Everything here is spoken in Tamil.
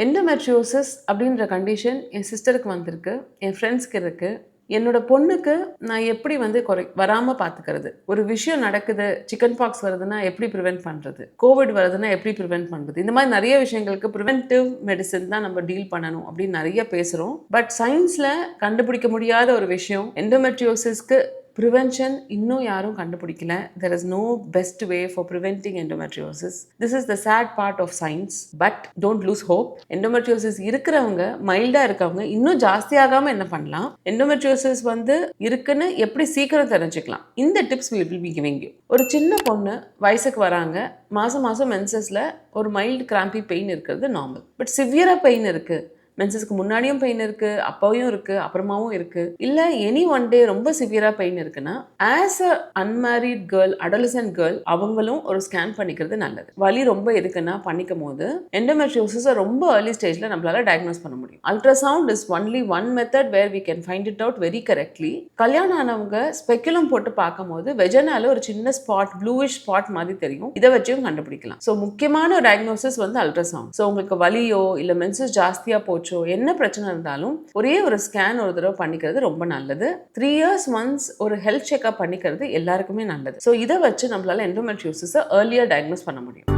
எண்டோமெட்ரியோசிஸ் அப்படின்ற கண்டிஷன் என் சிஸ்டருக்கு வந்திருக்கு, என் ஃப்ரெண்ட்ஸ்க்கு இருக்கு. என்னோட பொண்ணுக்கு நான் எப்படி வராமல் பார்த்துக்கிறது, ஒரு விஷயம் நடக்குது, சிக்கன் பாக்ஸ் வருதுன்னா எப்படி ப்ரிவென்ட் பண்ணுறது, கோவிட் வருதுன்னா எப்படி ப்ரிவென்ட் பண்ணுறது, இந்த மாதிரி நிறைய விஷயங்களுக்கு ப்ரிவென்டிவ் மெடிசன் தான் நம்ம டீல் பண்ணணும் அப்படின்னு நிறைய பேசுகிறோம். பட் சயின்ஸில் கண்டுபிடிக்க முடியாத ஒரு விஷயம், எண்டோமெட்ரியோசிஸ்க்கு ப்ரிவென்ஷன் இன்னும் யாரும் கண்டுபிடிக்கல. There is no best way for preventing endometriosis. This is the sad part of science. But don't lose hope. Endometriosis இருக்கிறவங்க, மைல்டாக இருக்கவங்க இன்னும் ஜாஸ்தியாகாமல் என்ன பண்ணலாம், எண்டோமெட்ரியோசிஸ் இருக்குன்னு எப்படி சீக்கிரம் தெரிஞ்சுக்கலாம், இந்த tips will be giving you. ஒரு சின்ன பொண்ணு வயசுக்கு வராங்க, மாதம் மென்சஸில் ஒரு மைல்டு கிராம்பி பெயின் இருக்கிறது நார்மல். பட் சிவியராக பெயின் இருக்குது, மென்சஸ்க்கு முன்னாடியும் பெயின் இருக்குது, அப்பவும் இருக்குது, அப்புறமாவும் இருக்குது, இல்லை எனி ஒன் டே ரொம்ப சிவியராக பெயின் இருக்குன்னா as a unmarried girl, adolescent girl, அவங்களும் ஒரு ஸ்கேன் பண்ணிக்கிறது நல்லது. வலி ரொம்ப இருக்குன்னா பண்ணிக்கும் போது எண்டோமெட்ரியோசிஸை ரொம்ப ஏர்லி ஸ்டேஜில் நம்மளால டயக்னோஸ் பண்ண முடியும். Ultrasound is only one method where we can find it out very correctly. கல்யாணம் ஆனவங்க ஸ்பெக்குலம் போட்டு பார்க்கும் போது வெஜனால ஒரு சின்ன ஸ்பாட், ப்ளூயிஷ் ஸ்பாட் மாதிரி தெரியும், இதை வச்சும் கண்டுபிடிக்கலாம். ஸோ முக்கியமான டயக்னோசிஸ் அல்ட்ராசவுண்ட். ஸோ உங்களுக்கு வலியோ இல்லை மென்சஸ் ஜாஸ்தியாக போச்சு, என்ன பிரச்சனை இருந்தாலும் ஒரே ஒரு ஸ்கேன் ஒரு தடவை பண்ணிக்கிறது ரொம்ப நல்லது. 3 years ஒன்ஸ் ஒரு ஹெல்த் செக்அப் பண்ணிக்கிறது எல்லாருக்குமே நல்லது. ஸோ இதை வச்சு நம்மளால எண்டோமெட்ரியோசிஸை ஏர்லியா டயக்னோஸ் பண்ண முடியும்.